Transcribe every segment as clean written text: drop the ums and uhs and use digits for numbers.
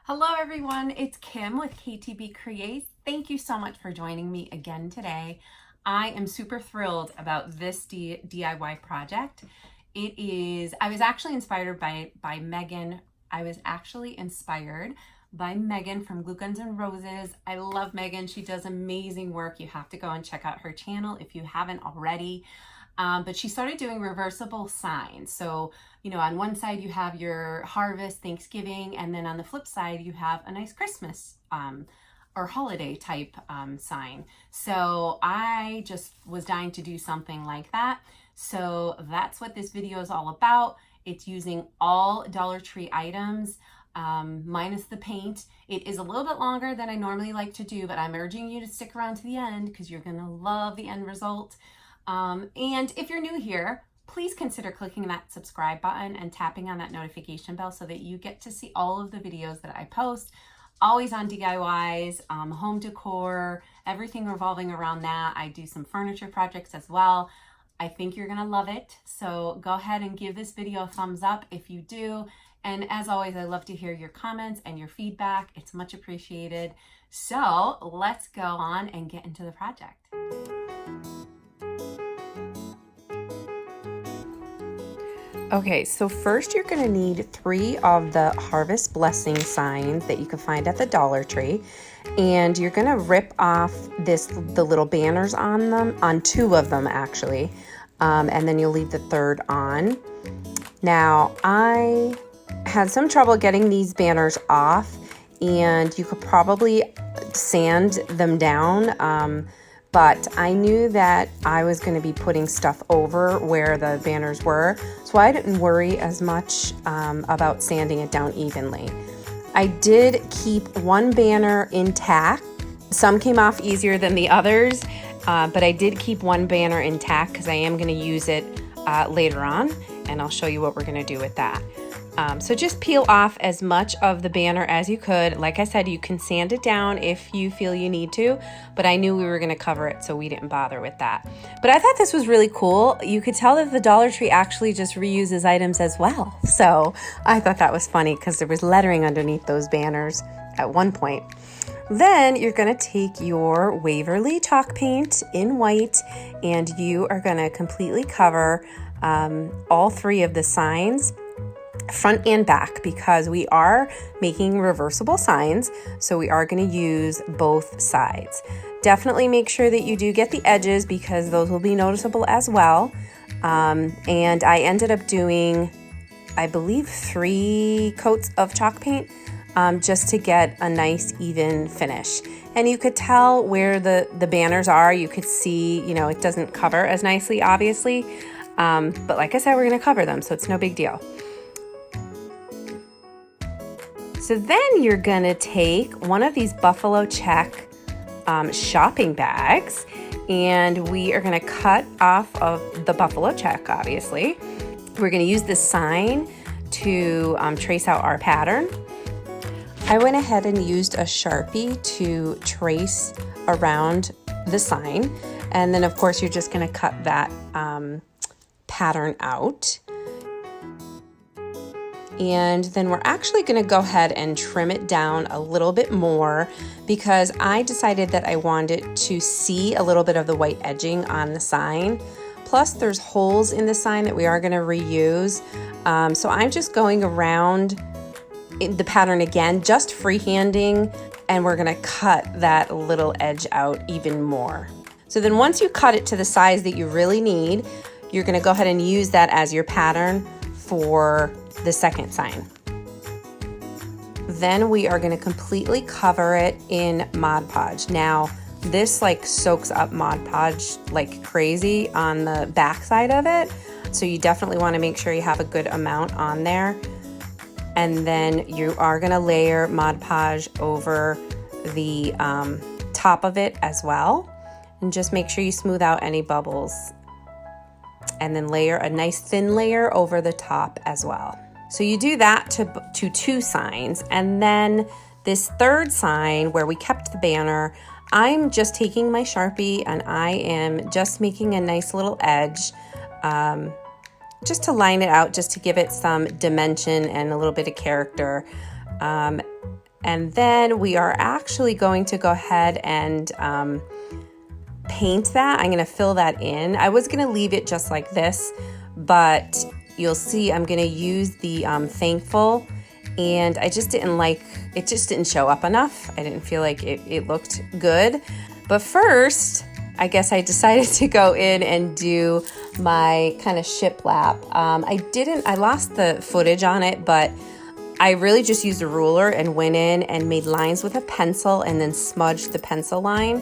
Hello everyone, it's Kim with KTB Creates. Thank you so much for joining me again today. I am super thrilled about this DIY project. I was actually inspired by Megan. I was actually inspired by Megan from Glue Guns and Roses. I love Megan. She does amazing work. You have to go and check out her channel if you haven't already. But she started doing reversible signs. So, on one side you have your harvest, Thanksgiving, and then on the flip side you have a nice Christmas or holiday type sign. So I just was dying to do something like that. So that's what this video is all about. It's using all Dollar Tree items, minus the paint. It is a little bit longer than I normally like to do, but I'm urging you to stick around to the end because you're gonna love the end result. And if you're new here, please consider clicking that subscribe button and tapping on that notification bell so that you get to see all of the videos that I post, always on DIYs, home decor, everything revolving around that. I do some furniture projects as well. I think you're gonna love it. So go ahead and give this video a thumbs up if you do. And as always, I love to hear your comments and your feedback. It's much appreciated. So let's go on and get into the project. Okay, so first you're gonna need 3 of the Harvest Blessing signs that you can find at the Dollar Tree. And you're gonna rip off the little banners on them, on 2 of them actually. And then you'll leave the 3rd on. Now, I had some trouble getting these banners off, and you could probably sand them down. But I knew that I was going to be putting stuff over where the banners were, so I didn't worry as much about sanding it down evenly. I did keep 1 banner intact. Some came off easier than the others, but I did keep 1 banner intact because I am going to use it later on, and I'll show you what we're going to do with that. So just peel off as much of the banner as you could. Like I said, you can sand it down if you feel you need to, but I knew we were going to cover it, so we didn't bother with that. But I thought this was really cool. You could tell that the Dollar Tree actually just reuses items as well. So I thought that was funny because there was lettering underneath those banners at one point. Then you're going to take your Waverly chalk paint in white, and you are going to completely cover all 3 of the signs, front and back, because we are making reversible signs, so we are going to use both sides. Definitely make sure that you do get the edges because those will be noticeable as well. And I ended up doing, I believe, 3 coats of chalk paint just to get a nice even finish. And you could tell where the banners are. You could see, it doesn't cover as nicely, obviously, but like I said, we're going to cover them, so it's no big deal. So then you're gonna take one of these buffalo check shopping bags, and we are gonna cut off of the buffalo check, obviously. We're gonna use this sign to trace out our pattern. I went ahead and used a Sharpie to trace around the sign, and then of course you're just gonna cut that pattern out. And then we're actually going to go ahead and trim it down a little bit more because I decided that I wanted to see a little bit of the white edging on the sign. Plus there's holes in the sign that we are going to reuse. So I'm just going around the pattern again, just freehanding, and we're going to cut that little edge out even more. So then once you cut it to the size that you really need, you're going to go ahead and use that as your pattern for the second sign. Then we are going to completely cover it in Mod Podge. Now this soaks up Mod Podge like crazy on the back side of it, so you definitely want to make sure you have a good amount on there. And then you are going to layer Mod Podge over the top of it as well, and just make sure you smooth out any bubbles, and then layer a nice thin layer over the top as well. So you do that to 2 signs, and then this 3rd sign where we kept the banner, I'm just taking my Sharpie and I am just making a nice little edge just to line it out, just to give it some dimension and a little bit of character. And then we are actually going to go ahead and paint that. I'm gonna fill that in. I was gonna leave it just like this, but you'll see I'm gonna use the Thankful, and I just didn't like, it just didn't show up enough. I didn't feel like it looked good. But first, I guess I decided to go in and do my kind of shiplap. I lost the footage on it, but I really just used a ruler and went in and made lines with a pencil and then smudged the pencil line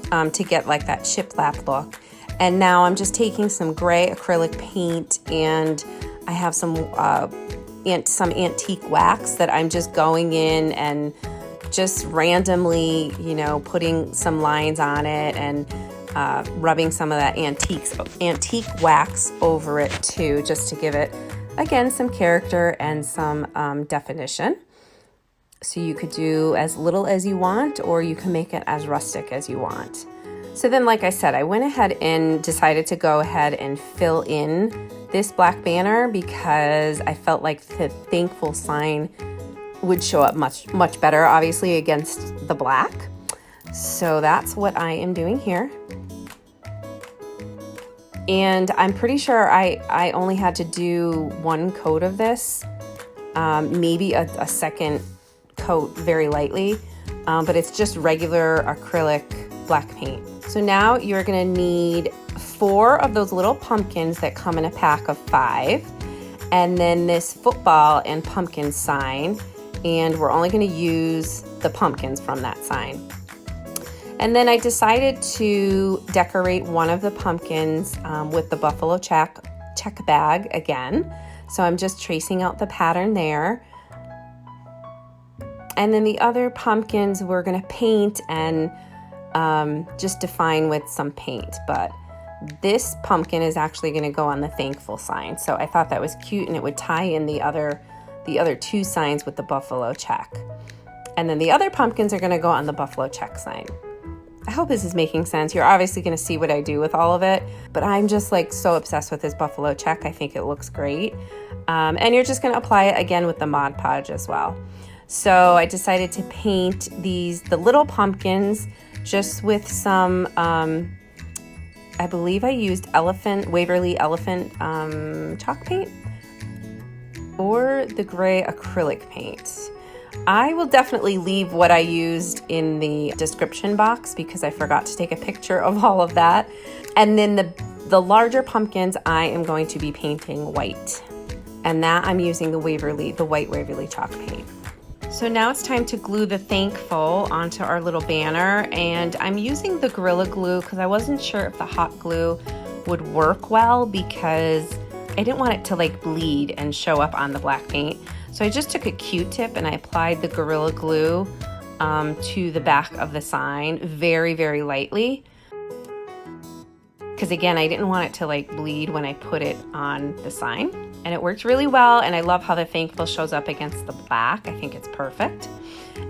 to get like that shiplap look. And now I'm just taking some gray acrylic paint, and I have some antique wax that I'm just going in and just randomly, you know, putting some lines on it and rubbing some of that antique wax over it too, just to give it, again, some character and some definition. So you could do as little as you want, or you can make it as rustic as you want. So then, like I said, I went ahead and decided to go ahead and fill in this black banner because I felt like the Thankful sign would show up much better, obviously, against the black. So that's what I am doing here. And I'm pretty sure I only had to do one coat of this, maybe a second coat very lightly, but it's just regular acrylic black paint. So now you're gonna need 4 of those little pumpkins that come in a pack of 5, and then this football and pumpkin sign, and we're only gonna use the pumpkins from that sign. And then I decided to decorate one of the pumpkins with the buffalo check bag again. So I'm just tracing out the pattern there. And then the other pumpkins we're gonna paint and just define with some paint. But this pumpkin is actually gonna go on the Thankful sign. So I thought that was cute, and it would tie in the other 2 signs with the buffalo check. And then the other pumpkins are gonna go on the buffalo check sign. I hope this is making sense. You're obviously gonna see what I do with all of it, but I'm just like so obsessed with this buffalo check. I think it looks great. And you're just gonna apply it again with the Mod Podge as well. So I decided to paint the little pumpkins just with some, I believe I used Waverly elephant chalk paint or the gray acrylic paint. I will definitely leave what I used in the description box because I forgot to take a picture of all of that. And then the larger pumpkins I am going to be painting white. And that I'm using the white Waverly chalk paint. So now it's time to glue the Thankful onto our little banner, and I'm using the Gorilla Glue because I wasn't sure if the hot glue would work well because I didn't want it to like bleed and show up on the black paint. So I just took a Q-tip and I applied the Gorilla Glue to the back of the sign very, very lightly. Because again, I didn't want it to like bleed when I put it on the sign. And it worked really well, and I love how the Thankful shows up against the black. I think it's perfect.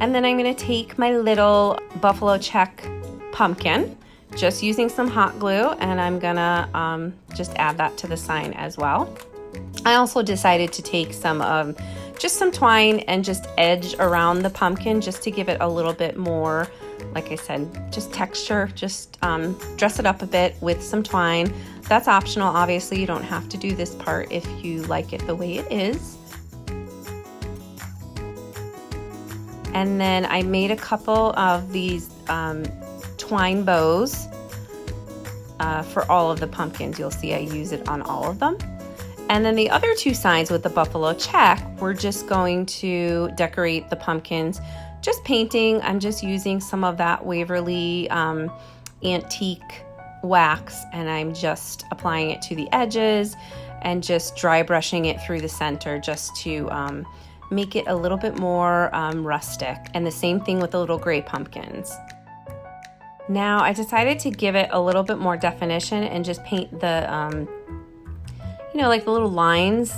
And then I'm gonna take my little buffalo check pumpkin, just using some hot glue, and I'm gonna just add that to the sign as well. I also decided to take some just some twine and just edge around the pumpkin just to give it a little bit more, like I said, just texture, just dress it up a bit with some twine. That's optional, obviously. You don't have to do this part if you like it the way it is. And then I made a couple of these twine bows for all of the pumpkins. You'll see I use it on all of them. And then the other 2 signs with the buffalo check, we're just going to decorate the pumpkins, just painting. I'm just using some of that Waverly antique wax, and I'm just applying it to the edges and just dry brushing it through the center just to make it a little bit more rustic. And the same thing with the little gray pumpkins. Now I decided to give it a little bit more definition and just paint the you know, like the little lines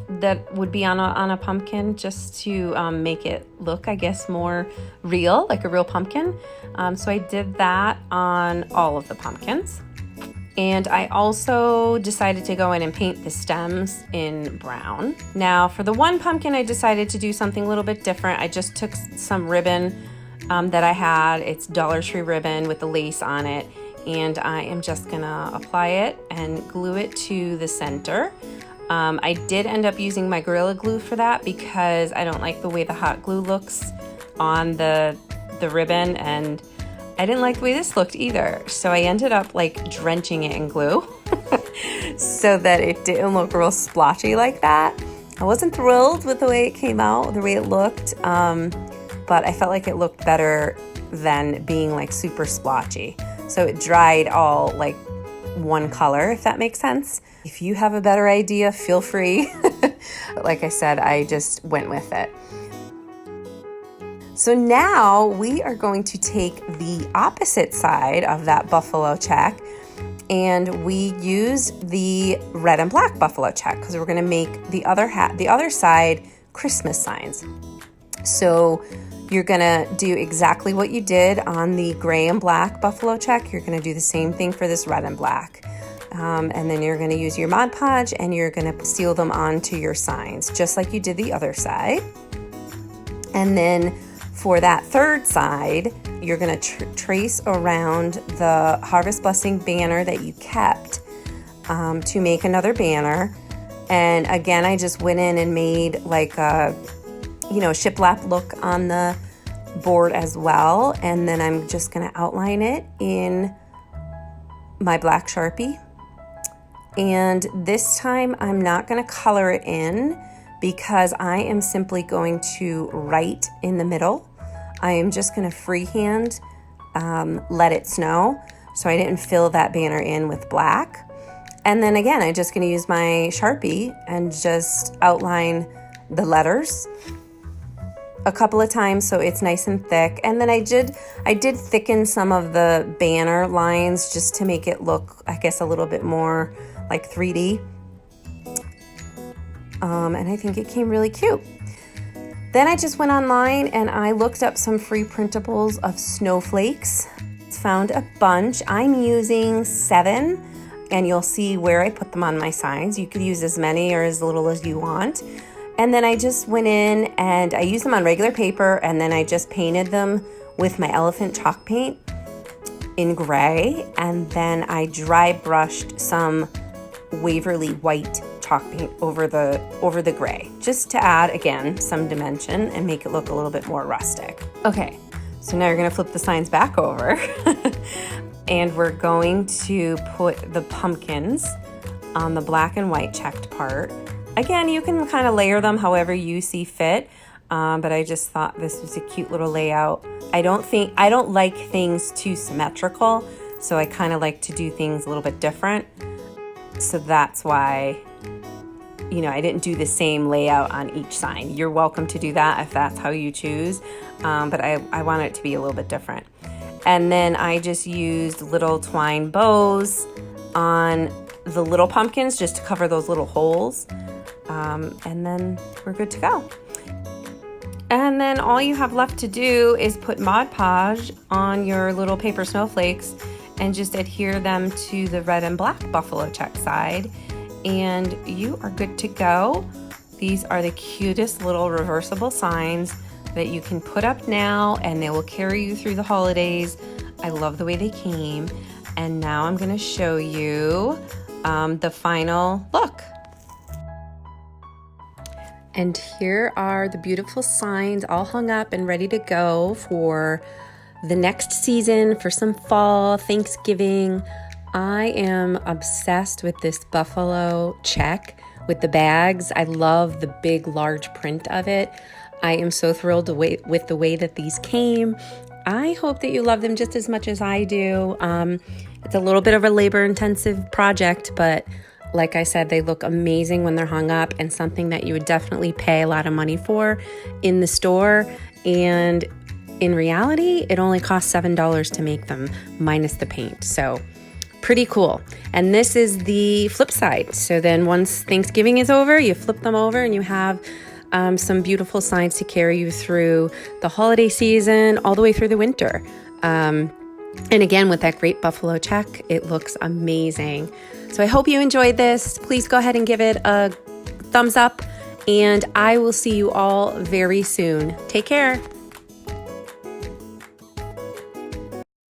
that would be on a pumpkin, just to make it look, I guess, more real, like a real pumpkin. So I did that on all of the pumpkins. And I also decided to go in and paint the stems in brown. Now for the one pumpkin, I decided to do something a little bit different. I just took some ribbon that I had. It's Dollar Tree ribbon with the lace on it. And I am just gonna apply it and glue it to the center. I did end up using my Gorilla Glue for that because I don't like the way the hot glue looks on the ribbon, and I didn't like the way this looked either. So I ended up like drenching it in glue so that it didn't look real splotchy like that. I wasn't thrilled with the way it came out, the way it looked, but I felt like it looked better than being like super splotchy. So it dried all like one color, if that makes sense. If you have a better idea, feel free. Like I said, I just went with it. So now we are going to take the opposite side of that buffalo check, and we use the red and black buffalo check because we're going to make the other side Christmas signs. So you're gonna do exactly what you did on the gray and black buffalo check. You're gonna do the same thing for this red and black. And then you're gonna use your Mod Podge and you're gonna seal them onto your signs, just like you did the other side. And then for that third side, you're gonna trace around the Harvest Blessing banner that you kept to make another banner. And again, I just went in and made like a shiplap look on the board as well. And then I'm just gonna outline it in my black Sharpie. And this time I'm not gonna color it in because I am simply going to write in the middle. I am just gonna freehand let it snow. So I didn't fill that banner in with black. And then again, I'm just gonna use my Sharpie and just outline the letters a couple of times so it's nice and thick. And then I did thicken some of the banner lines just to make it look, I guess, a little bit more like 3D. And I think it came really cute. Then I just went online and I looked up some free printables of snowflakes. Found a bunch. I'm using 7, and you'll see where I put them on my signs. You could use as many or as little as you want. And then I just went in and I used them on regular paper, and then I just painted them with my elephant chalk paint in gray. And then I dry brushed some Waverly white chalk paint over the gray, just to add, again, some dimension and make it look a little bit more rustic. Okay, so now you're gonna flip the signs back over and we're going to put the pumpkins on the black and white checked part. Again, you can kind of layer them however you see fit, but I just thought this was a cute little layout. I don't like things too symmetrical, so I kind of like to do things a little bit different. So that's why, I didn't do the same layout on each sign. You're welcome to do that if that's how you choose, but I want it to be a little bit different. And then I just used little twine bows on the little pumpkins just to cover those little holes. And then we're good to go. And then all you have left to do is put Mod Podge on your little paper snowflakes and just adhere them to the red and black buffalo check side, and you are good to go. These are the cutest little reversible signs that you can put up now, and they will carry you through the holidays. I love the way they came. And now I'm going to show you the final look. And here are the beautiful signs all hung up and ready to go for the next season, for some fall, Thanksgiving. I am obsessed with this buffalo check with the bags. I love the big, large print of it. I am so thrilled with the way that these came. I hope that you love them just as much as I do. It's a little bit of a labor-intensive project, but like I said, they look amazing when they're hung up, and something that you would definitely pay a lot of money for in the store. And in reality, it only costs $7 to make them, minus the paint. So pretty cool. And this is the flip side. So then once Thanksgiving is over, you flip them over and you have some beautiful signs to carry you through the holiday season, all the way through the winter. And again, with that great buffalo check, it looks amazing. So I hope you enjoyed this. Please go ahead and give it a thumbs up, and I will see you all very soon. Take care.